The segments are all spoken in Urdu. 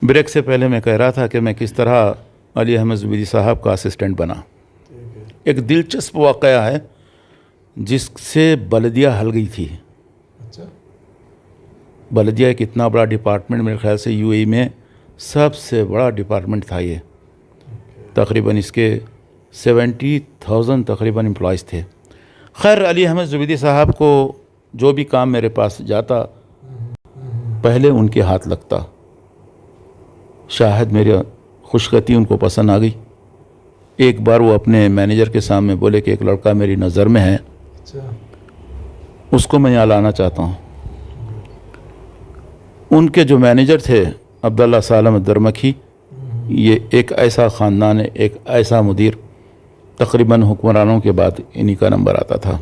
بریک سے پہلے میں کہہ رہا تھا کہ میں کس طرح علی احمد زبیدی صاحب کا اسسٹنٹ بنا. ایک دلچسپ واقعہ ہے جس سے بلدیہ ہل گئی تھی. بلدیہ ایک اتنا بڑا ڈپارٹمنٹ میرے خیال سے یو اے ای میں سب سے بڑا ڈپارٹمنٹ تھا. یہ تقریباً اس کے 70,000 تقریباً امپلائز تھے. خیر علی احمد زبیدی صاحب کو جو بھی کام میرے پاس جاتا پہلے ان کے ہاتھ لگتا. شاید میری خوشخطی ان کو پسند آ گئی. ایک بار وہ اپنے مینیجر کے سامنے بولے کہ ایک لڑکا میری نظر میں ہے, اس کو میں یہاں لانا چاہتا ہوں. ان کے جو مینیجر تھے عبداللہ سالم الدرمکی, یہ ایک ایسا خاندان ہے, ایک ایسا مدیر, تقریباً حکمرانوں کے بعد انہی کا نمبر آتا تھا.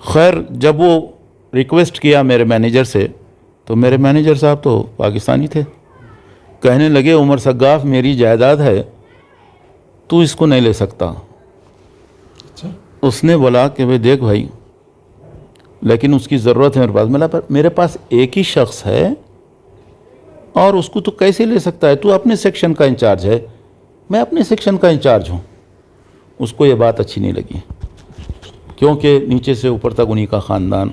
خیر جب وہ ریکویسٹ کیا میرے مینیجر سے تو میرے مینیجر صاحب تو پاکستانی تھے. کہنے لگے عمر سگاف میری جائیداد ہے, تو اس کو نہیں لے سکتا. اس نے بولا کہ بھائی دیکھ بھائی, لیکن اس کی ضرورت ہے میرے پاس. میرے پاس ایک ہی شخص ہے اور اس کو تو کیسے لے سکتا ہے؟ تو اپنے سیکشن کا انچارج ہے, میں اپنے سیکشن کا انچارج ہوں. اس کو یہ بات اچھی نہیں لگی کیونکہ نیچے سے اوپر تک انہی کا خاندان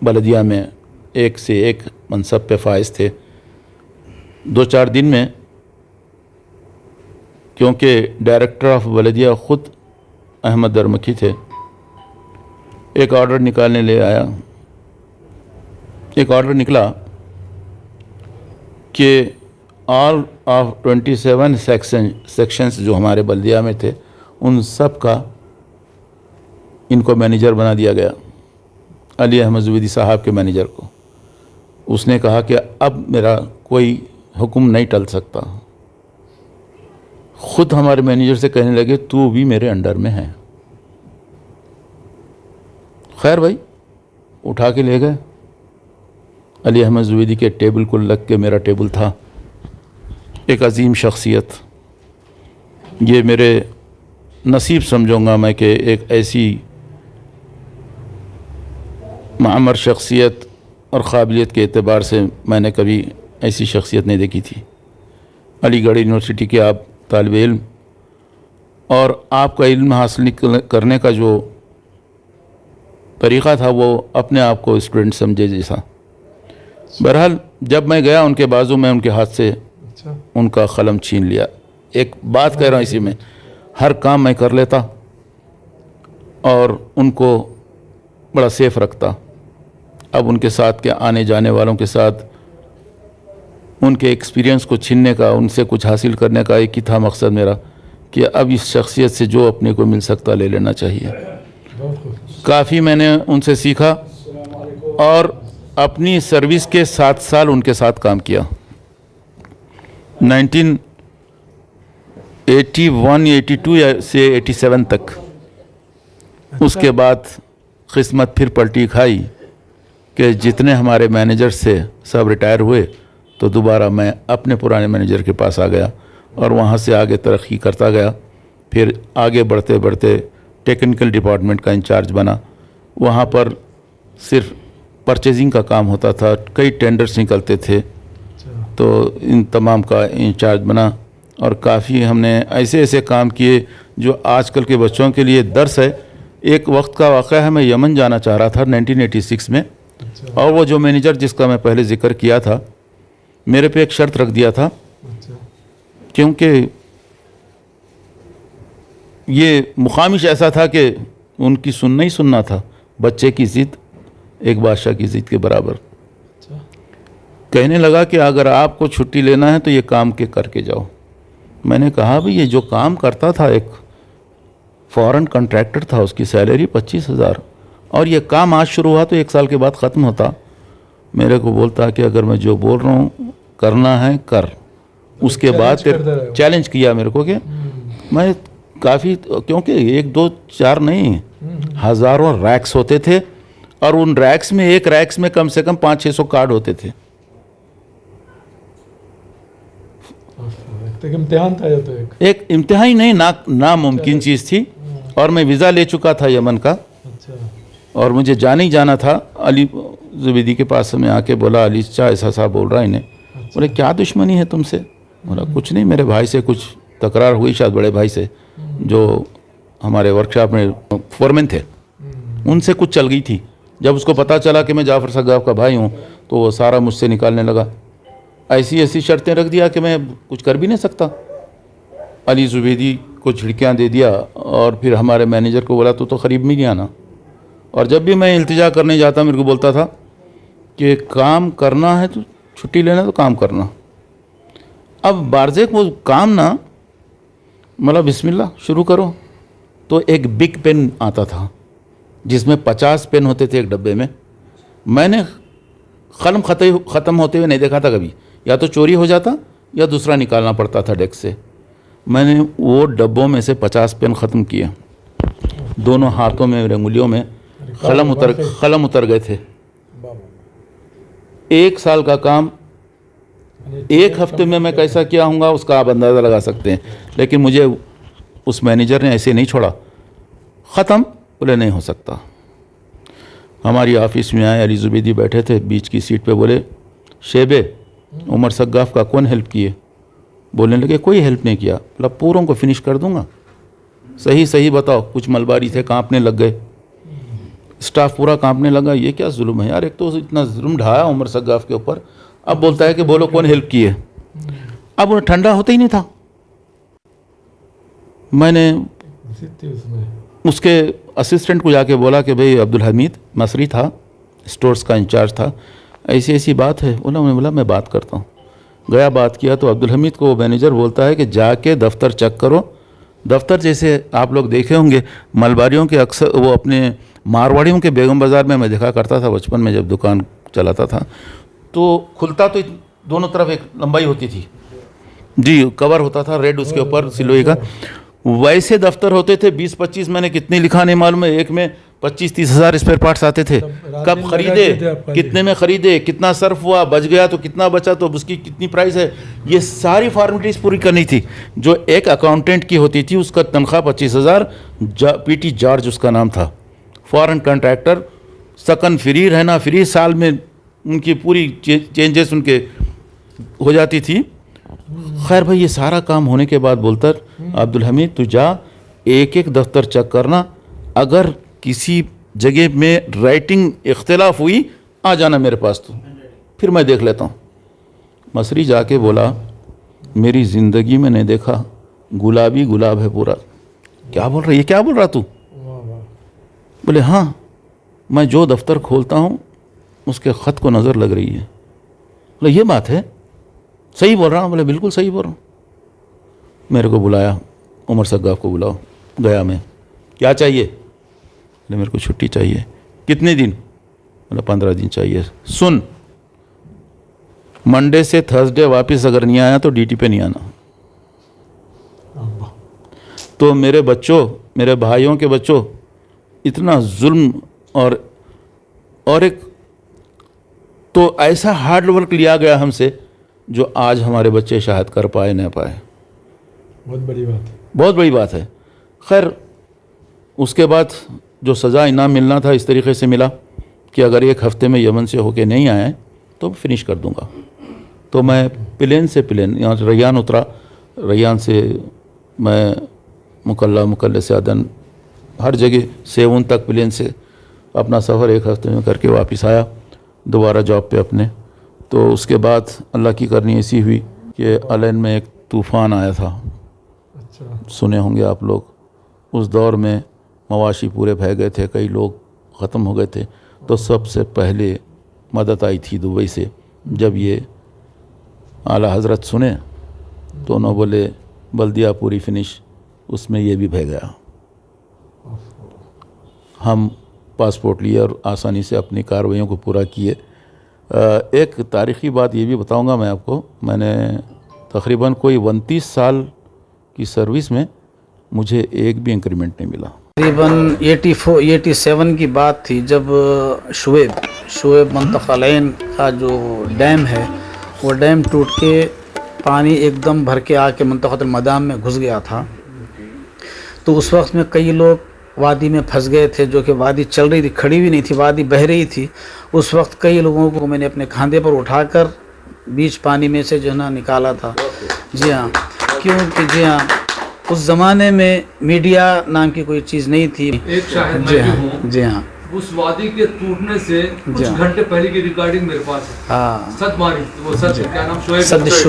بلدیہ میں ایک سے ایک منصب پہ فائز تھے. 2-4 دن میں, کیونکہ ڈائریکٹر آف بلدیہ خود احمد درمکی تھے, ایک آرڈر نکالنے لے آیا. ایک آرڈر نکلا کہ آل آف 27 سیکشنز جو ہمارے بلدیہ میں تھے ان سب کا ان کو مینیجر بنا دیا گیا, علی احمد زبیدی صاحب کے مینیجر کو. اس نے کہا کہ اب میرا کوئی حکم نہیں ٹل سکتا. خود ہمارے مینیجر سے کہنے لگے تو بھی میرے انڈر میں ہے. خیر بھائی اٹھا کے لے گئے. علی احمد زبیدی کے ٹیبل کو لگ کے میرا ٹیبل تھا. ایک عظیم شخصیت, یہ میرے نصیب سمجھوں گا میں کہ ایک ایسی معمر شخصیت اور قابلیت کے اعتبار سے میں نے کبھی ایسی شخصیت نہیں دیکھی تھی. علی گڑھ یونیورسٹی کے آپ طالب علم اور آپ کا علم حاصل کرنے کا جو طریقہ تھا وہ اپنے آپ کو اسٹوڈنٹ سمجھے جیسا. بہرحال جب میں گیا ان کے بازو میں ان کے ہاتھ سے ان کا قلم چھین لیا. ایک بات کہہ رہا ہوں اسی میں, ہر کام میں کر لیتا اور ان کو بڑا سیف رکھتا. اب ان کے ساتھ کے آنے جانے والوں کے ساتھ ان کے ایکسپیرینس کو چھیننے کا, ان سے کچھ حاصل کرنے کا ایک ہی تھا مقصد میرا کہ اب اس شخصیت سے جو اپنے کو مل سکتا لے لینا چاہیے. کافی میں نے ان سے سیکھا اور اپنی سروس کے 7 سال ان کے ساتھ کام کیا. 1981-82 سے 87 تک. اس کے بعد قسمت پھر پلٹی کھائی کہ جتنے ہمارے مینیجر سے سب ریٹائر ہوئے تو دوبارہ میں اپنے پرانے مینیجر کے پاس آ گیا اور وہاں سے آگے ترقی کرتا گیا. پھر آگے بڑھتے بڑھتے ٹیکنیکل ڈپارٹمنٹ کا انچارج بنا. وہاں پر صرف پرچیزنگ کا کام ہوتا تھا, کئی ٹینڈرز نکلتے تھے تو ان تمام کا انچارج بنا. اور کافی ہم نے ایسے ایسے کام کیے جو آج کل کے بچوں کے لیے درس ہے. ایک وقت کا واقعہ ہے, میں یمن جانا چاہ رہا تھا 1986 میں, اور وہ جو مینیجر جس کا میں پہلے ذکر کیا تھا میرے پہ ایک شرط رکھ دیا تھا کیونکہ یہ مقامش ایسا تھا کہ ان کی سننا ہی سننا تھا. بچے کی ضد ایک بادشاہ کی ضد کے برابر. کہنے لگا کہ اگر آپ کو چھٹی لینا ہے تو یہ کام کے کر کے جاؤ. میں نے کہا بھئی یہ جو کام کرتا تھا ایک فورن کنٹریکٹر تھا, اس کی سیلری 25,000, اور یہ کام آج شروع ہوا تو 1 سال کے بعد ختم ہوتا. میرے کو بولتا کہ اگر میں جو بول رہا ہوں کرنا ہے کر. اس کے بعد پھر چیلنج کیا میرے کو کہ میں کافی, کیونکہ 1 2 4 نہیں ہزاروں ریکس ہوتے تھے اور ان ریکس میں ایک ریکس میں کم سے کم 500-600 کارڈ ہوتے تھے. امتحان تھا, ایک امتحان نہیں, ناممکن چیز تھی. اور میں ویزا لے چکا تھا یمن کا اور مجھے جانا ہی جانا تھا. زبیدی کے پاس میں آ کے بولا علی چچا ایسا صاحب بول رہا ہے انہیں. بولے کیا دشمنی ہے تم سے؟ بولا کچھ نہیں، میرے بھائی سے کچھ تکرار ہوئی شاید، بڑے بھائی سے جو ہمارے ورک شاپ میں فورمین تھے، ان سے کچھ چل گئی تھی. جب اس کو پتہ چلا کہ میں جعفر سگاف کا بھائی ہوں تو وہ سارا مجھ سے نکالنے لگا. ایسی شرطیں رکھ دیا کہ میں کچھ کر بھی نہیں سکتا. علی زبیدی کو جھڑکیاں دے دیا اور پھر ہمارے مینیجر کو بولا تو قریب میں نہیں آنا. اور جب بھی میں التجا کرنے جاتا میرے کو بولتا تھا کہ کام کرنا ہے تو چھٹی لینا تو کام کرنا. اب بارزیک وہ کام نہ مطلب بسم اللہ شروع کرو تو ایک بگ پین آتا تھا جس میں 50 پین ہوتے تھے ایک ڈبے میں. میں نے قلم ختم ہوتے ہوئے نہیں دیکھا تھا کبھی، یا تو چوری ہو جاتا یا دوسرا نکالنا پڑتا تھا ڈیسک سے. میں نے وہ ڈبوں میں سے 50 پین ختم کیے. دونوں ہاتھوں میں میرے انگلیوں میں قلم اتر گئے تھے. 1 سال کا کام 1 ہفتے میں کیسا کیا ہوں گا اس کا آپ اندازہ لگا سکتے ہیں. لیکن مجھے اس مینیجر نے ایسے نہیں چھوڑا. ختم بولے نہیں ہو سکتا. ہماری آفس میں آئے، علی زبیدی بیٹھے تھے بیچ کی سیٹ پہ. بولے شیبے عمر سگاف کا کون ہیلپ کیے؟ بولنے لگے کوئی ہیلپ نہیں کیا. بولا پوروں کو فنش کر دوں گا. صحیح بتاؤ. کچھ ملباری تھے کانپنے لگ گئے، اسٹاف پورا کانپنے لگا. یہ کیا ظلم ہے یار، ایک تو اتنا ظلم ڈھایا عمر سگاف کے اوپر، اب بولتا ہے کہ بولو کون ہیلپ کیے. اب وہ ٹھنڈا ہوتا ہی نہیں تھا. میں نے اس کے اسسٹنٹ کو جا کے بولا کہ بھئی عبدالحمید مصری تھا، اسٹورز کا انچارج تھا، ایسی بات ہے. انہوں نے بولا میں بات کرتا ہوں. گیا بات کیا تو عبدالحمید کو مینیجر بولتا ہے کہ جا کے دفتر چیک کرو. دفتر جیسے آپ لوگ دیکھے ہوں گے ملباریوں کے اکثر وہ اپنے مارواڑیوں کے بیگم بازار میں دیکھا کرتا تھا بچپن میں جب دکان چلاتا تھا، تو کھلتا تو دونوں طرف ایک لمبائی ہوتی تھی جی، کور ہوتا تھا ریڈ اس کے اوپر سلوئی کا. ویسے دفتر ہوتے تھے 20-25. میں نے کتنے لکھا نہیں معلوم ہے، ایک میں 25-30 ہزار اسپیئر پارٹس آتے تھے. کب خریدے، کتنے میں خریدے، کتنا صرف ہوا، بچ گیا تو کتنا بچا تو اس کی کتنی پرائز ہے، یہ ساری فارمیلٹیز پوری کرنی تھی. جو ایک اکاؤنٹنٹ کی ہوتی تھی اس کا تنخواہ 25,000. پی ٹی جارج اس کا نام تھا، فارن کنٹریکٹر، سکن فری رہنا فری، سال میں ان کی پوری چینجز ان کے ہو جاتی تھی. خیر بھائی یہ سارا کام ہونے کے بعد بولتا عبدالحمید تو جا ایک دفتر چیک کرنا، اگر کسی جگہ میں رائٹنگ اختلاف ہوئی آ جانا میرے پاس تو پھر میں دیکھ لیتا ہوں. مصری جا کے بولا میری زندگی میں نہیں دیکھا، گلابی گلاب ہے پورا. کیا بول رہا، یہ کیا بول رہا تو؟ بولے ہاں میں جو دفتر کھولتا ہوں اس کے خط کو نظر لگ رہی ہے. بولے یہ بات ہے، صحیح بول رہا ہوں؟ بولے بالکل صحیح بول رہا ہوں. میرے کو بلایا، عمر سگاف کو بلاؤ. گیا میں، کیا چاہیے؟ بولے میرے کو چھٹی چاہیے. کتنے دن؟ بولے 15 دن چاہیے. سن، منڈے سے تھرسڈے واپس اگر نہیں آیا تو ڈیوٹی پہ نہیں آنا. تو میرے بچوں، میرے بھائیوں کے بچوں، اتنا ظلم اور ایک تو ایسا ہارڈ ورک لیا گیا ہم سے جو آج ہمارے بچے شاید کر پائے نہ پائے. بہت بڑی بات ہے، بہت بڑی بات ہے. خیر اس کے بعد جو سزا انعام ملنا تھا اس طریقے سے ملا کہ اگر 1 ہفتے میں یمن سے ہو کے نہیں آئے تو فنش کر دوں گا. تو میں پلین یہاں ریان اترا. ریان سے میں مکلہ سے عدن ہر جگہ 7 تک پلین سے اپنا سفر 1 ہفتے میں کر کے واپس آیا دوبارہ جاب پہ اپنے. تو اس کے بعد اللہ کی کرنی ایسی ہوئی کہ الین میں ایک طوفان آیا تھا، اچھا سنے ہوں گے آپ لوگ. اس دور میں مواشی پورے بہہ گئے تھے، کئی لوگ ختم ہو گئے تھے. تو سب سے پہلے مدد آئی تھی دبئی سے. جب یہ اعلیٰ حضرت سنے تو انہوں بولے بلدیہ پوری فنش، اس میں یہ بھی بہہ گیا. ہم پاسپورٹ لیے اور آسانی سے اپنی کارروائیوں کو پورا کیے. ایک تاریخی بات یہ بھی بتاؤں گا میں آپ کو. میں نے تقریباً کوئی 29 سال کی سروس میں مجھے ایک بھی انکریمنٹ نہیں ملا. تقریباً 87 کی بات تھی جب شعیب منطقہ العین کا جو ڈیم ہے وہ ڈیم ٹوٹ کے پانی ایک دم بھر کے آ کے منطقہ المدام میں گھس گیا تھا. تو اس وقت میں کئی لوگ وادی میں پھنس گئے تھے, جو کہ وادی چل رہی تھی, کھڑی بھی نہیں تھی, وادی بہہ رہی تھی. اس وقت کئی لوگوں کو میں نے اپنے کھاندے پر اٹھا کر بیچ پانی میں سے جو ہے نا نکالا تھا. جی ہاں, کیونکہ جی ہاں اس زمانے میں میڈیا نام کی کوئی چیز نہیں تھی. ایک شاہد جی میں ہاں, بھی ہوں, جی ہاں, اس وادی کے ٹوٹنے سے کچھ گھنٹے پہلے کی ریکارڈنگ میرے پاس ہے. ہاں, سد ماری, وہ سد کیا نام, شعیب, صد اس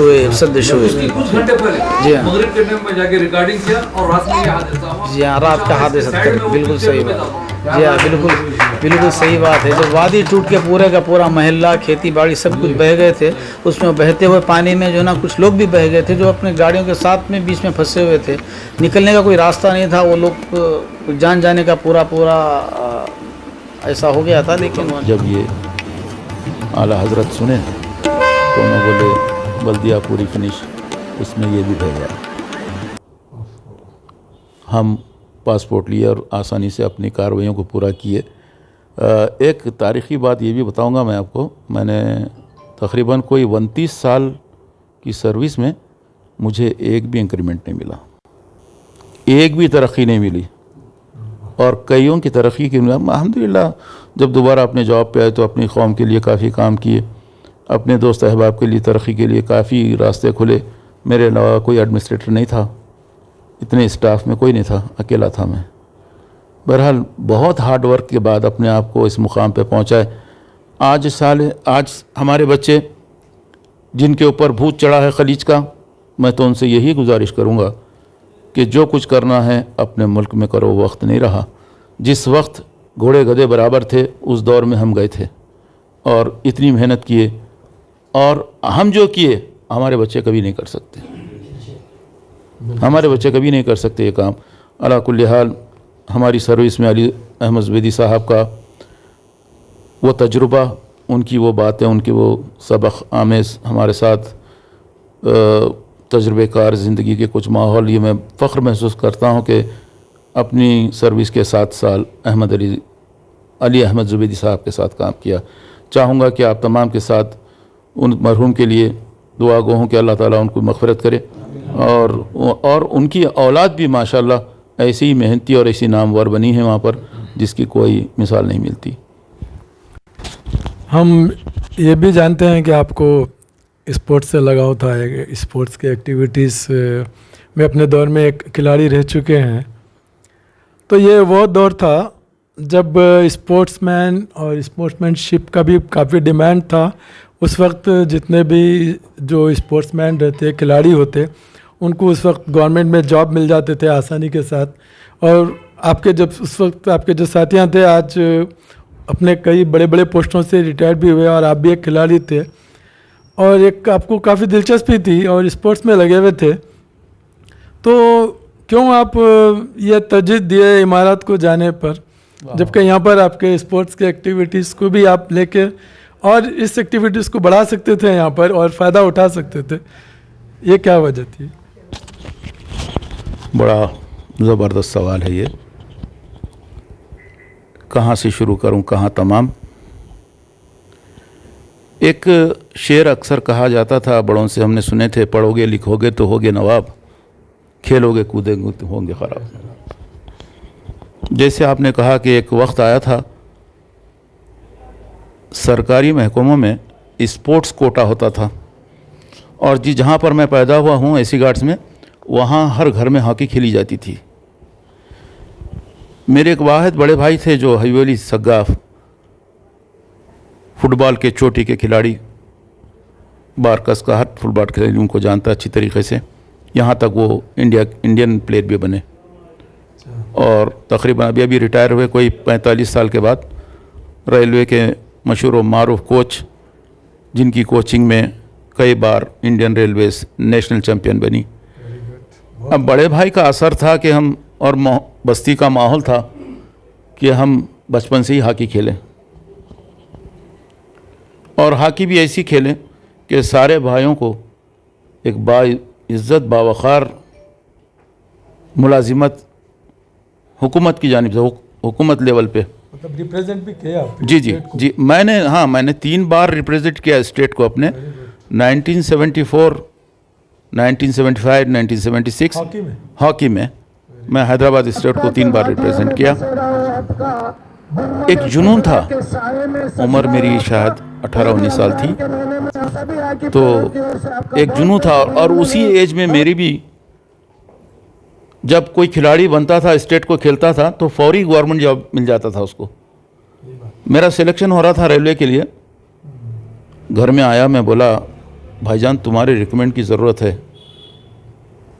کی شعیب. کچھ گھنٹے پہلے جی ہاں. مغرب کے ٹائم میں جا کے ریکارڈنگ کیا اور رات میں یہ حادثہ ہوا. جی ہاں, رات کا حادثہ تھا, بالکل صحیح بات. جی ہاں, بالکل صحیح بات ہے. جب وادی ٹوٹ کے پورے کا پورا محلہ, کھیتی باڑی سب کچھ بہہ گئے تھے. اس میں بہتے ہوئے پانی میں جو ہے نا کچھ لوگ بھی بہہ گئے تھے, جو اپنے گاڑیوں کے ساتھ میں بیچ میں پھنسے ہوئے تھے. نکلنے کا کوئی راستہ نہیں تھا. وہ لوگ جان جانے کا پورا ایسا ہو گیا تھا. لیکن جب یہ اعلیٰ حضرت سنے تو انہوں بولے بلدیہ پوری فنش, اس میں یہ بھی بہ گیا. ہم پاسپورٹ لیے اور آسانی سے اپنی کارروائیوں کو پورا کیے. ایک تاریخی بات یہ بھی بتاؤں گا میں آپ کو. میں نے تقریباً کوئی 29 سال کی سروس میں مجھے ایک بھی انکریمنٹ نہیں ملا, ایک بھی ترقی نہیں ملی, اور کئیوں کی ترقی کی الحمدللہ. جب دوبارہ اپنے جاب پہ آئے تو اپنی قوم کے لیے کافی کام کیے, اپنے دوست احباب کے لیے ترقی کے لیے کافی راستے کھلے. میرے علاوہ کوئی ایڈمنسٹریٹر نہیں تھا, اتنے اسٹاف میں کوئی نہیں تھا, اکیلا تھا میں. بہرحال بہت ہارڈ ورک کے بعد اپنے آپ کو اس مقام پہ پہنچائے. آج ہمارے بچے جن کے اوپر بھوت چڑھا ہے خلیج کا, میں تو ان سے یہی گزارش کروں گا کہ جو کچھ کرنا ہے اپنے ملک میں کرو. وقت نہیں رہا. جس وقت گھوڑے گدھے برابر تھے اس دور میں ہم گئے تھے اور اتنی محنت کیے, اور ہم جو کیے ہمارے بچے کبھی نہیں کر سکتے, ہمارے بچے کبھی نہیں کر سکتے یہ کام. علی کل حال ہماری سروس میں علی احمد زبیدی صاحب کا وہ تجربہ, ان کی وہ باتیں, ان کی وہ سبق آمیز ہمارے ساتھ تجربے کار زندگی کے کچھ ماحول, یہ میں فخر محسوس کرتا ہوں کہ اپنی سروس کے 7 سال علی احمد زبیدی صاحب کے ساتھ کام کیا. چاہوں گا کہ آپ تمام کے ساتھ ان مرحوم کے لیے دعا گو ہوں کہ اللہ تعالیٰ ان کو مغفرت کرے, اور ان کی اولاد بھی ماشاءاللہ ایسی ہی محنتی اور ایسی نامور بنی ہے وہاں پر جس کی کوئی مثال نہیں ملتی. ہم یہ بھی جانتے ہیں کہ آپ کو اسپورٹس سے لگاؤ تھا, اسپورٹس کے ایکٹیویٹیز میں اپنے دور میں ایک کھلاڑی رہ چکے ہیں. تو یہ وہ دور تھا جب اسپورٹس مین اور اسپورٹس مین شپ کا بھی کافی ڈیمانڈ تھا. اس وقت جتنے بھی جو اسپورٹس مین رہتے, کھلاڑی ہوتے, ان کو اس وقت گورنمنٹ میں جاب مل جاتے تھے آسانی کے ساتھ. اور آپ کے اس وقت آپ کے جو ساتھیاں تھے آج اپنے کئی بڑے بڑے پوسٹوں سے ریٹائر بھی ہوئے, اور آپ بھی ایک کھلاڑی تھے, اور ایک آپ کو کافی دلچسپی تھی اور اسپورٹس میں لگے ہوئے تھے. تو کیوں آپ یہ ترجیح دیے امارات کو جانے پر, جبکہ یہاں پر آپ کے اسپورٹس کے ایکٹیویٹیز کو بھی آپ لے کے اور اس ایکٹیویٹیز کو بڑھا سکتے تھے یہاں پر اور فائدہ اٹھا سکتے تھے, یہ کیا وجہ تھی؟ بڑا زبردست سوال ہے یہ. کہاں سے شروع کروں, کہاں تمام. ایک شعر اکثر کہا جاتا تھا, بڑوں سے ہم نے سنے تھے, پڑھو گے لکھو گے تو ہوگے نواب, کھیلو گے کودیں گے تو ہوں گے خراب. جیسے آپ نے کہا کہ ایک وقت آیا تھا سرکاری محکموں میں اسپورٹس کوٹا ہوتا تھا, اور جہاں پر میں پیدا ہوا ہوں ایسی گارڈز میں, وہاں ہر گھر میں ہاکی کھیلی جاتی تھی. میرے ایک واحد بڑے بھائی تھے جو حیولی سگاف, فٹ بال کے چوٹی کے کھلاڑی, بارکس کا ہر فٹ بال کھلاڑی ان کو جانتا اچھی طریقے سے, یہاں تک وہ انڈین پلیئر بھی بنے, اور تقریباً ابھی ریٹائر ہوئے کوئی 45 سال کے بعد. ریلوے کے مشہور و معروف کوچ, جن کی کوچنگ میں کئی بار انڈین ریلویز نیشنل چیمپئن بنی. اب بڑے بھائی کا اثر تھا کہ ہم, اور بستی کا ماحول تھا کہ ہم بچپن سے ہی ہاکی کھیلیں, اور ہاکی بھی ایسی کھیلیں کہ سارے بھائیوں کو ایک عزت باوقار ملازمت حکومت کی جانب سے, حکومت لیول پہ, مطلب ریپریزنٹ بھی کیا آپ نے؟ جی میں نے 3 بار ریپریزنٹ کیا اسٹیٹ کو اپنے, 1974, 1975, 1976 ہاکی میں. میں حیدرآباد اسٹیٹ کو 3 بار ریپریزنٹ کیا. ایک جنون تھا, عمر میری شاید 18-19 سال تھی, تو ایک جنون تھا. اور اسی ایج میں میری بھی جب کوئی کھلاڑی بنتا تھا, اسٹیٹ کو کھیلتا تھا, تو فوری گورنمنٹ جاب مل جاتا تھا اس کو. میرا سلیکشن ہو رہا تھا ریلوے کے لیے. گھر میں آیا, میں بولا بھائی جان تمہارے ریکمینڈ کی ضرورت ہے.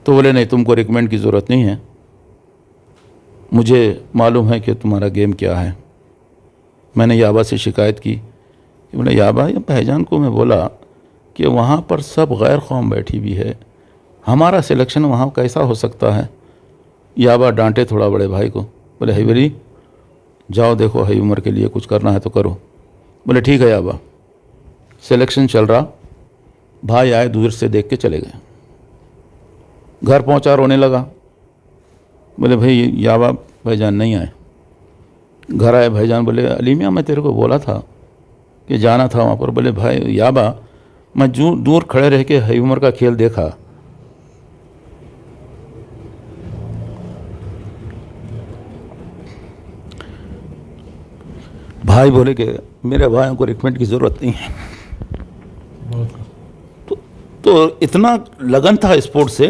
تو بولے نہیں, تم کو ریکمینڈ کی ضرورت نہیں ہے, مجھے معلوم ہے کہ تمہارا گیم کیا ہے. میں نے یابا سے شکایت کی کہ بولے یابا, بھائی جان کو میں بولا کہ وہاں پر سب غیر قوم بیٹھی بھی ہے, ہمارا سلیکشن وہاں کیسا ہو سکتا ہے. یابا ڈانٹے تھوڑا بڑے بھائی کو, بولے ہی بری جاؤ دیکھو, ہی عمر کے لیے کچھ کرنا ہے تو کرو. بولے ٹھیک ہے یابا. سلیکشن چل رہا, بھائی آئے دور سے دیکھ کے چلے گئے. گھر پہنچا, رونے لگا. بولے بھائی یابا بھائی جان نہیں آئے. گھر آئے, بھائی جان بولے علی میاں میں تیرے کو بولا تھا کہ جانا تھا وہاں پر. بولے بھائی یابا میں دور کھڑے رہ کے ہی عمر کا کھیل دیکھا. بھائی بولے کہ میرے بھائیوں کو ریکمینڈ کی ضرورت نہیں ہے. تو اتنا لگن تھا اسپورٹ سے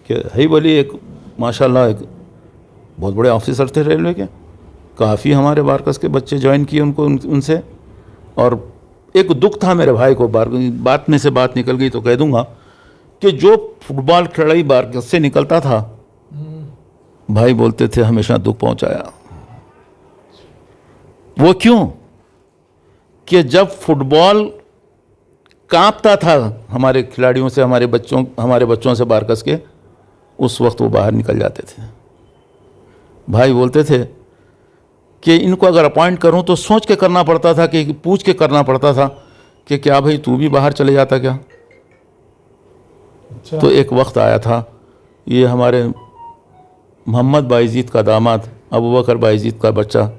کہ ہی بولی ایک ماشاءاللہ ایک بہت بڑے آفیسر تھے ریلوے کے. کافی ہمارے بارکس کے بچے جوائن کیے ان کو ان سے. اور ایک دکھ تھا میرے بھائی کو, بات میں سے بات نکل گئی تو کہہ دوں گا کہ جو فٹ بال کھلاڑی بارکس سے نکلتا تھا, بھائی بولتے تھے ہمیشہ دکھ پہنچایا. وہ کیوں کہ جب فٹ بال کانپتا تھا ہمارے کھلاڑیوں سے, ہمارے بچوں سے بارکس کے, اس وقت وہ باہر نکل جاتے تھے. بھائی بولتے تھے کہ ان کو اگر اپوائنٹ کروں تو سوچ کے کرنا پڑتا تھا, کہ پوچھ کے کرنا پڑتا تھا کہ کیا بھائی تو بھی باہر چلے جاتا کیا. تو ایک وقت آیا تھا, یہ ہمارے محمد بائزید کا داماد, ابوبکر بائزید کا بچہ,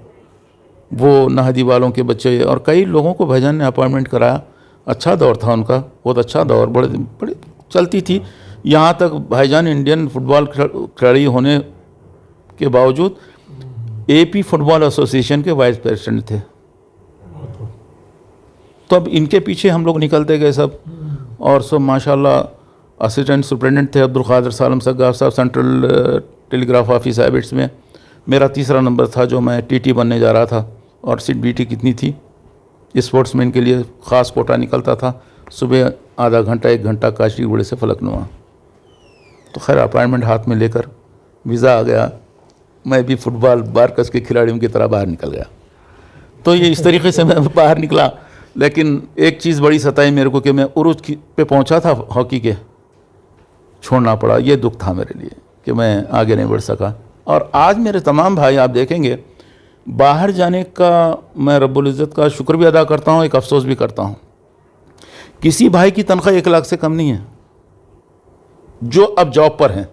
وہ نہدی والوں کے بچے اور کئی لوگوں کو بھائی جان نے اپوائنٹمنٹ کرایا. اچھا دور تھا ان کا, بہت اچھا دور, بڑے چلتی تھی. یہاں تک بھائی جان انڈین فٹ بال کھلاڑی ہونے کے باوجود اے پی فٹ بال ایسوسیشن کے وائس پریزیڈنٹ تھے. تو اب ان کے پیچھے ہم لوگ نکلتے گئے سب. اور سب ماشاءاللہ اسسٹنٹ سپرنٹینڈنٹ تھے عبدالقادر سالم سگاف صاحب, سینٹرل ٹیلی گراف آفس ہیبٹس میں. میرا تیسرا نمبر تھا جو میں ٹی ٹی بننے جا رہا تھا. اور سیٹ بی ٹی کتنی تھی, اسپورٹس مین کے لیے خاص کوٹا نکلتا تھا, صبح آدھا گھنٹہ 1 گھنٹہ کاشی گوڑے سے فلک نما. تو خیر اپائنٹمنٹ ہاتھ میں لے کر ویزا آ گیا, میں بھی فٹ بال بارکس کے کھلاڑیوں کی طرح باہر نکل گیا. تو یہ اس طریقے سے میں باہر نکلا. لیکن ایک چیز بڑی ستائی میرے کو کہ میں عروج پہ پہنچا تھا ہاکی کے, چھوڑنا پڑا. یہ دکھ تھا میرے لیے کہ میں آگے نہیں بڑھ سکا. اور آج میرے تمام بھائی آپ دیکھیں گے باہر جانے کا میں رب العزت کا شکر بھی ادا کرتا ہوں, ایک افسوس بھی کرتا ہوں. کسی بھائی کی تنخواہ 1 لاکھ سے کم نہیں ہے جو اب جاب پر ہیں.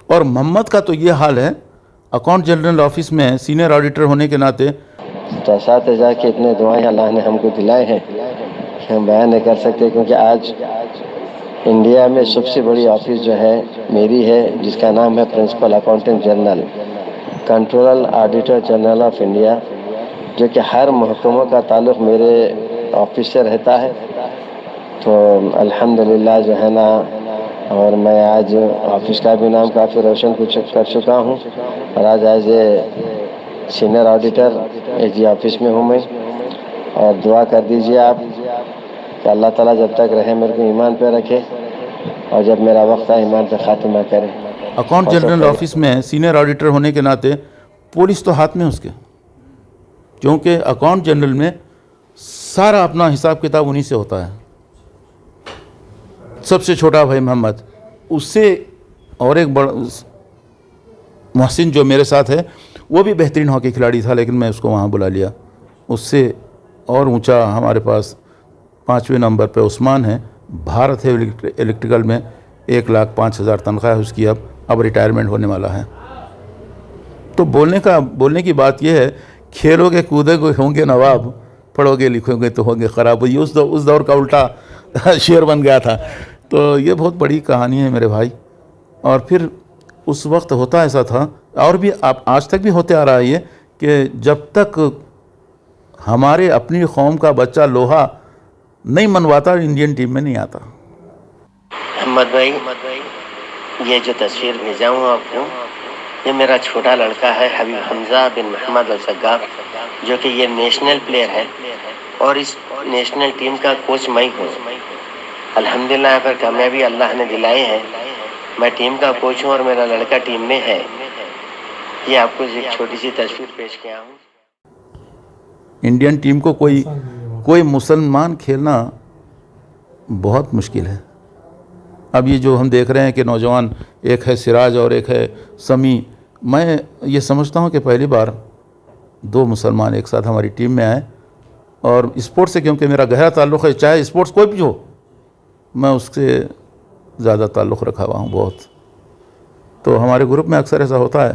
اور محمد کا تو یہ حال ہے, اکاؤنٹ جنرل آفس میں سینئر آڈیٹر ہونے کے ناطے اساتذہ کے اتنے دعائیں اللہ نے ہم کو دلائے ہیں کہ ہم بیان نہیں کر سکتے. کیونکہ آج انڈیا میں سب سے بڑی آفس جو ہے میری ہے, جس کا نام ہے principal accountant general, controller auditor general of India, جو کہ ہر محکموں کا تعلق میرے آفس سے رہتا ہے. تو الحمدللہ جو ہے نا, اور میں آج آفس کا بھی نام کافی روشن کر چکا ہوں. اور آج as a senior auditor S D office میں ہوں میں. اور دعا کر دیجئے آپ کہ اللہ تعالیٰ جب تک رہے میرے کو ایمان پہ رکھے, اور جب میرا وقت آئے ایمان پہ خاتمہ کرے. اکاؤنٹ جنرل آفس میں سینئر آڈیٹر ہونے کے ناطے پولیس تو ہاتھ میں اس کے, کیونکہ اکاؤنٹ جنرل میں سارا اپنا حساب کتاب انہی سے ہوتا ہے. سب سے چھوٹا بھائی محمد, اس سے اور ایک بڑا محسن جو میرے ساتھ ہے, وہ بھی بہترین ہاکی کھلاڑی تھا, لیکن میں اس کو وہاں بلا لیا. اس سے اور اونچا ہمارے پاس 5ویں نمبر پہ عثمان ہے, بھارت ہے الیکٹریکل میں, 1,05,000 تنخواہ ہے اس کی. اب ریٹائرمنٹ ہونے والا ہے. تو بولنے کی بات یہ ہے, کھیلو گے کودے کو ہوں گے نواب, پڑھو گے لکھو گے تو ہوں گے خراب. یہ اس دور کا الٹا شعر بن گیا تھا. تو یہ بہت بڑی کہانی ہے میرے بھائی. اور پھر اس وقت ہوتا ایسا تھا اور بھی آج تک بھی ہوتے آ رہا ہے یہ کہ جب تک ہمارے اپنی قوم کا بچہ لوہا نہیں منواتا انڈین ٹیم میں نہیں آتا. محمد بھائی یہ جو تصویر بھیجا ہوں آپ کو یہ میرا چھوٹا لڑکا ہے حبیب حمزہ بن محمد السگاف جو کہ یہ نیشنل پلیئر ہے اور اس نیشنل ٹیم کا کوچ میں ہوں. الحمدللہ یہاں پر کامیابی اللہ نے دلائے ہیں. میں ٹیم کا کوچ ہوں اور میرا لڑکا ٹیم میں ہے. یہ آپ کو ایک چھوٹی سی تصویر پیش کیا ہوں. انڈین ٹیم کو کوئی مسلمان کھیلنا بہت مشکل ہے. اب یہ جو ہم دیکھ رہے ہیں کہ نوجوان ایک ہے سراج اور ایک ہے سمیع، میں یہ سمجھتا ہوں کہ پہلی بار 2 مسلمان ایک ساتھ ہماری ٹیم میں آئے. اور اسپورٹس سے کیونکہ میرا گہرا تعلق ہے، چاہے اسپورٹس کوئی بھی ہو میں اس سے زیادہ تعلق رکھا ہوا ہوں بہت. تو ہمارے گروپ میں اکثر ایسا ہوتا ہے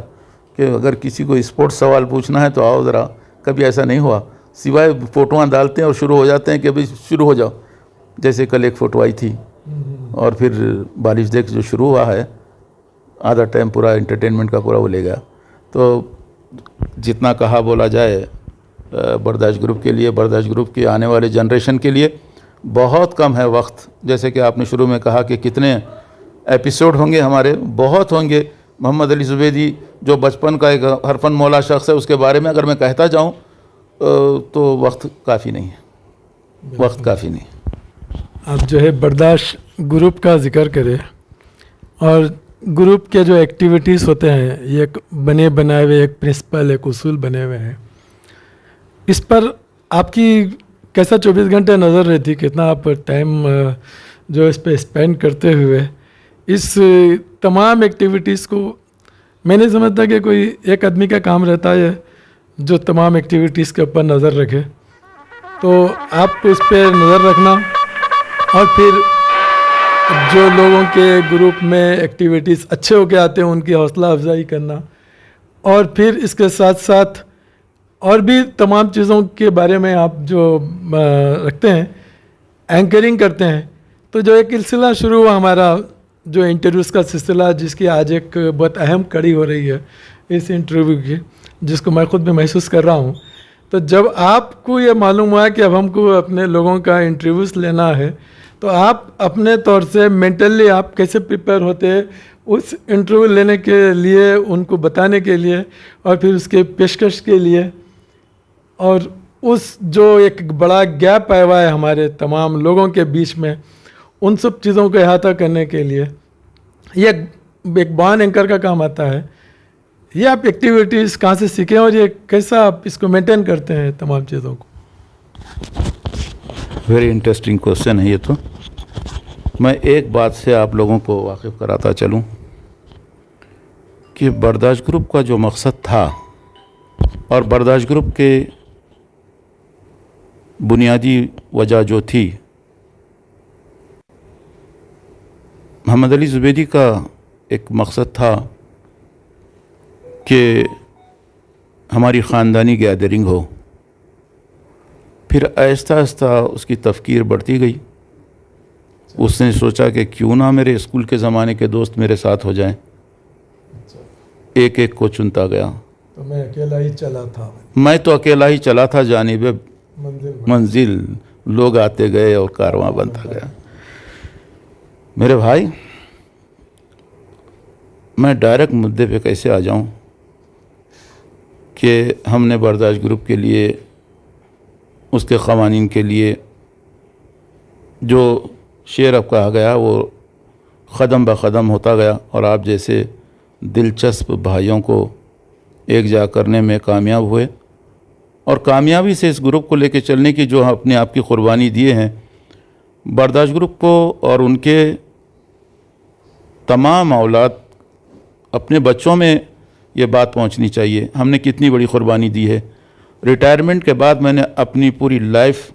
کہ اگر کسی کو اسپورٹس سوال پوچھنا ہے تو آؤ ذرا. کبھی ایسا نہیں ہوا سوائے فوٹوਆਂ ڈالتے ہیں اور شروع ہو جاتے ہیں کہ ابھی شروع ہو جاؤ. جیسے کل ایک فوٹو آئی تھی اور پھر بارش دیکھ جو شروع ہوا ہے آدھا ٹائم پورا انٹرٹینمنٹ کا پورا وہ لے گیا. تو جتنا کہا بولا جائے برداشت گروپ کے لیے، برداشت گروپ کے آنے والے جنریشن کے لیے بہت کم ہے وقت. جیسے کہ آپ نے شروع میں کہا کہ کتنے ایپیسوڈ ہوں گے ہمارے، بہت ہوں گے. محمد علی زبیدی جو بچپن کا ایک حرفن مولا شخص ہے اس کے بارے میں اگر میں کہتا جاؤں تو وقت کافی نہیں ہے، وقت کافی نہیں. آپ جو ہے برداشت گروپ کا ذکر کریں اور گروپ کے جو ایکٹیویٹیز ہوتے ہیں یہ ایک بنے بنائے ہوئے ایک پرنسپل ایک اصول بنے ہوئے ہیں. اس پر آپ کی کیسا 24 گھنٹے نظر رہتی، کتنا آپ ٹائم جو اس پہ اسپینڈ کرتے ہوئے اس تمام ایکٹیویٹیز کو، میں نہیں سمجھتا کہ کوئی ایک آدمی کا کام رہتا ہے جو تمام ایکٹیویٹیز کے اوپر نظر رکھے. تو آپ کو اس پہ نظر رکھنا اور پھر جو لوگوں کے گروپ میں ایکٹیویٹیز اچھے ہو کے آتے ہیں ان کی حوصلہ افزائی کرنا، اور پھر اس کے ساتھ ساتھ اور بھی تمام چیزوں کے بارے میں آپ جو رکھتے ہیں، اینکرنگ کرتے ہیں. تو جو ایک سلسلہ شروع ہوا ہمارا جو انٹرویوز کا سلسلہ، جس کی آج ایک بہت اہم کڑی ہو رہی ہے اس انٹرویو کی، جس کو میں خود بھی محسوس کر رہا ہوں. تو جب آپ کو یہ معلوم ہوا کہ اب ہم کو اپنے لوگوں کا انٹرویوز لینا ہے تو آپ اپنے طور سے مینٹلی آپ کیسے پریپیئر ہوتے اس انٹرویو لینے کے لیے، ان کو بتانے کے لیے اور پھر اس کے پیشکش کے لیے، اور اس جو ایک بڑا گیپ آیا ہوا ہے ہمارے تمام لوگوں کے بیچ میں، ان سب چیزوں کو احاطہ کرنے کے لیے یہ ایک بان اینکر کا کام آتا ہے. یہ آپ ایکٹیویٹیز کہاں سے سیکھیں اور یہ کیسا آپ اس کو مینٹین کرتے ہیں تمام چیزوں کو؟ ویری انٹرسٹنگ کوشچن ہے یہ. تو میں ایک بات سے آپ لوگوں کو واقف کراتا چلوں کہ برداشت گروپ کا جو مقصد تھا اور برداشت گروپ کے بنیادی وجہ جو تھی، محمد علی زبیدی کا ایک مقصد تھا کہ ہماری خاندانی گیدرنگ ہو. پھر آہستہ آہستہ اس کی تفکیر بڑھتی گئی. اس نے سوچا کہ کیوں نہ میرے اسکول کے زمانے کے دوست میرے ساتھ ہو جائیں. ایک ایک کو چنتا گیا. تو میں اکیلا ہی چلا تھا، میں تو اکیلا ہی چلا تھا جانب منزل. لوگ آتے گئے اور کارواں بنتا گیا. میرے بھائی، میں ڈائریکٹ مدعے پہ کیسے آ جاؤں کہ ہم نے برداشت گروپ کے لیے، اس کے قوانین کے لیے جو شعر اب کہا گیا وہ قدم بقدم ہوتا گیا، اور آپ جیسے دلچسپ بھائیوں کو ایک جا کرنے میں کامیاب ہوئے، اور کامیابی سے اس گروپ کو لے کے چلنے کی جو اپنے آپ کی قربانی دیے ہیں. برداشت گروپ کو اور ان کے تمام اولاد، اپنے بچوں میں یہ بات پہنچنی چاہیے ہم نے کتنی بڑی قربانی دی ہے. ریٹائرمنٹ کے بعد میں نے اپنی پوری لائف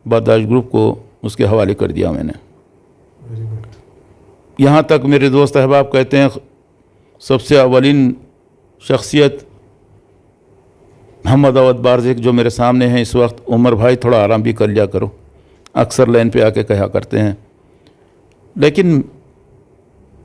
برداشت گروپ کو اس کے حوالے کر دیا. میں نے یہاں تک میرے دوست احباب کہتے ہیں سب سے اولین شخصیت محمد عوض بارزیک جو میرے سامنے ہیں اس وقت، عمر بھائی تھوڑا آرام بھی کر لیا کرو، اکثر لائن پہ آ کے کہا کرتے ہیں. لیکن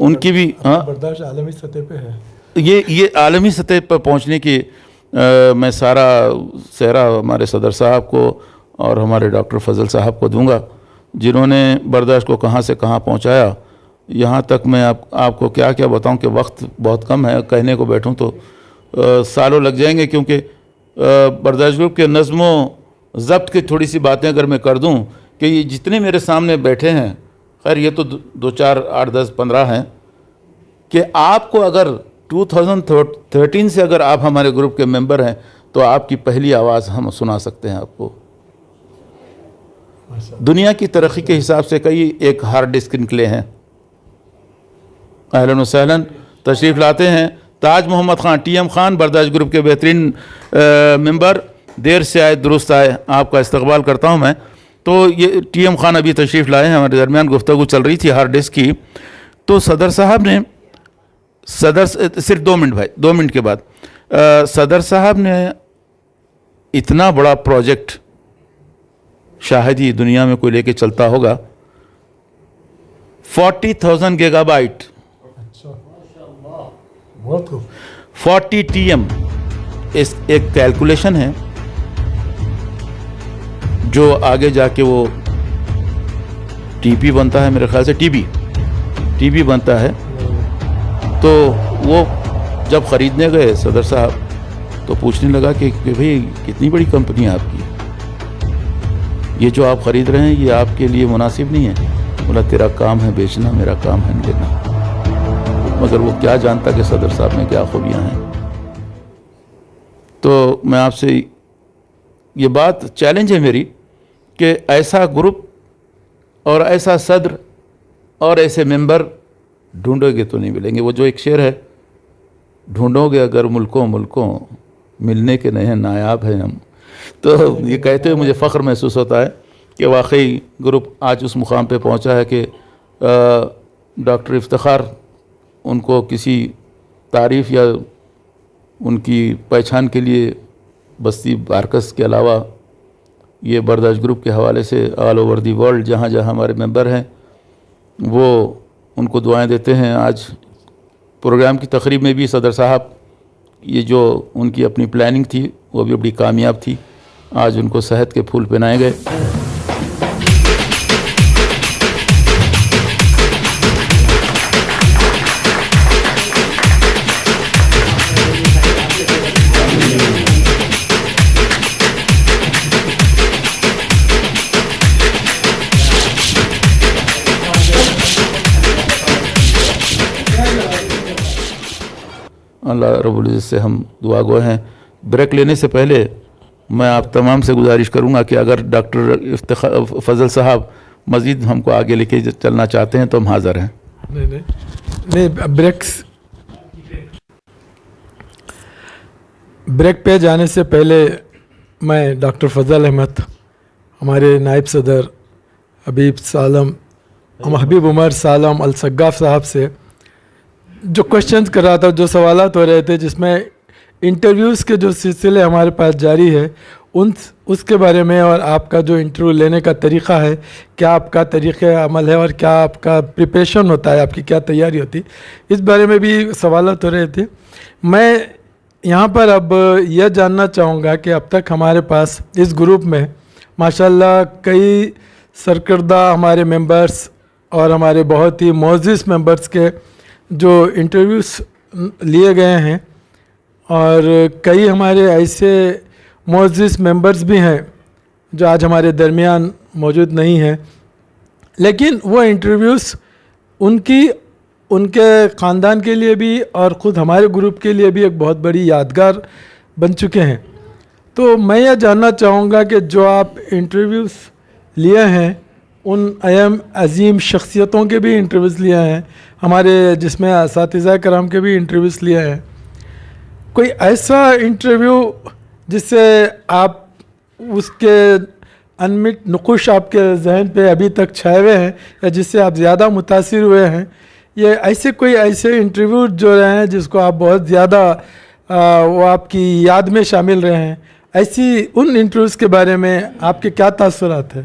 ان کی بھی برداشت عالمی سطح پہ ہے. یہ عالمی سطح پر پہنچنے کی میں سارا سہرا ہمارے صدر صاحب کو اور ہمارے ڈاکٹر فضل صاحب کو دوں گا، جنہوں نے برداشت کو کہاں سے کہاں پہنچایا. یہاں تک میں آپ کو کیا کیا بتاؤں کہ وقت بہت کم ہے، کہنے کو بیٹھوں تو سالوں لگ جائیں گے، کیونکہ برداشت گروپ کے نظم و ضبط کی تھوڑی سی باتیں اگر میں کر دوں کہ یہ جتنے میرے سامنے بیٹھے ہیں، خیر یہ تو 2 4 8 10 15 ہیں، کہ آپ کو اگر 2013 سے اگر آپ ہمارے گروپ کے ممبر ہیں تو آپ کی پہلی آواز ہم سنا سکتے ہیں آپ کو. دنیا کی ترقی کے حساب سے کئی ایک ہارڈ ڈسک نکلے ہیں. اہلاً و سہلاً، تشریف لاتے ہیں تاج محمد خان ٹی ایم خان، برداشت گروپ کے بہترین ممبر، دیر سے آئے درست آئے، آپ کا استقبال کرتا ہوں میں. تو یہ ٹی ایم خان ابھی تشریف لائے ہیں، ہمارے درمیان گفتگو چل رہی تھی ہارڈ ڈسک کی. تو صدر صاحب نے صرف 2 منٹ بھائی، 2 منٹ کے بعد صدر صاحب نے اتنا بڑا پروجیکٹ شاہد ہی دنیا میں کوئی لے کے چلتا ہوگا، 40,000 گیگا بائٹ، 40 ٹی ایم، ایک کیلکولیشن ہے جو آگے جا کے وہ ٹی پی بنتا ہے، میرے خیال سے ٹی بی بنتا ہے. تو وہ جب خریدنے گئے صدر صاحب تو پوچھنے لگا کہ بھئی کتنی بڑی کمپنی ہے آپ کی، یہ جو آپ خرید رہے ہیں یہ آپ کے لیے مناسب نہیں ہے. بولا تیرا کام ہے بیچنا، میرا کام ہے لینا. مگر وہ کیا جانتا کہ صدر صاحب میں کیا خوبیاں ہیں. تو میں آپ سے یہ بات چیلنج ہے میری کہ ایسا گروپ اور ایسا صدر اور ایسے ممبر ڈھونڈو گے تو نہیں ملیں گے. وہ جو ایک شعر ہے، ڈھونڈو گے اگر ملکوں ملنے کے نہیں نایاب ہیں ہم. تو یہ کہتے ہوئے مجھے فخر محسوس ہوتا ہے کہ واقعی گروپ آج اس مقام پہ پہنچا ہے کہ ڈاکٹر افتخار ان کو کسی تعریف یا ان کی پہچان کے لیے بستی بارکس کے علاوہ یہ برداشت گروپ کے حوالے سے آل اوور دی ورلڈ جہاں جہاں ہمارے ممبر ہیں وہ ان کو دعائیں دیتے ہیں. آج پروگرام کی تقریب میں بھی صدر صاحب یہ جو ان کی اپنی پلاننگ تھی وہ بھی بڑی کامیاب تھی. آج ان کو صحت کے پھول پہنائے گئے. اللہ رب العزت سے ہم دعا گو ہیں. بریک لینے سے پہلے میں آپ تمام سے گزارش کروں گا کہ اگر ڈاکٹر فضل صاحب مزید ہم کو آگے لے کے چلنا چاہتے ہیں تو ہم حاضر ہیں. نہیں بریک پہ جانے سے پہلے میں ڈاکٹر فضل احمد، ہمارے نائب صدر حبیب عمر سالم السگاف صاحب سے جو کوشچنز کر رہا تھا، جو سوالات ہو رہے تھے، جس میں انٹرویوز کے جو سلسلے ہمارے پاس جاری ہے اس کے بارے میں، اور آپ کا جو انٹرویو لینے کا طریقہ ہے، کیا آپ کا طریقہ عمل ہے اور کیا آپ کا پریپریشن ہوتا ہے، آپ کی کیا تیاری ہوتی، اس بارے میں بھی سوالات ہو رہے تھے. میں یہاں پر اب یہ جاننا چاہوں گا کہ اب تک ہمارے پاس اس گروپ میں ماشاءاللہ کئی سرکردہ ہمارے ممبرس اور ہمارے بہت ہی معزز ممبرس کے جو انٹرویوز لیے گئے ہیں، اور کئی ہمارے ایسے معزز ممبرز بھی ہیں جو آج ہمارے درمیان موجود نہیں ہیں، لیکن وہ انٹرویوز ان کے خاندان کے لیے بھی اور خود ہمارے گروپ کے لیے بھی ایک بہت بڑی یادگار بن چکے ہیں. تو میں یہ جاننا چاہوں گا کہ جو آپ انٹرویوز لیے ہیں، ان اہم عظیم شخصیتوں کے بھی انٹرویوز لیے ہیں، ہمارے جس میں اساتذہ کرام کے بھی انٹرویوز لیے ہیں، کوئی ایسا انٹرویو جس سے آپ اس کے انمٹ نقوش آپ کے ذہن پہ ابھی تک چھائے ہوئے ہیں یا جس سے آپ زیادہ متاثر ہوئے ہیں، یہ ایسے انٹرویو جو رہے ہیں جس کو آپ بہت زیادہ وہ آپ کی یاد میں شامل رہے ہیں، ایسی ان انٹرویوز کے بارے میں آپ کے کیا تاثرات ہیں؟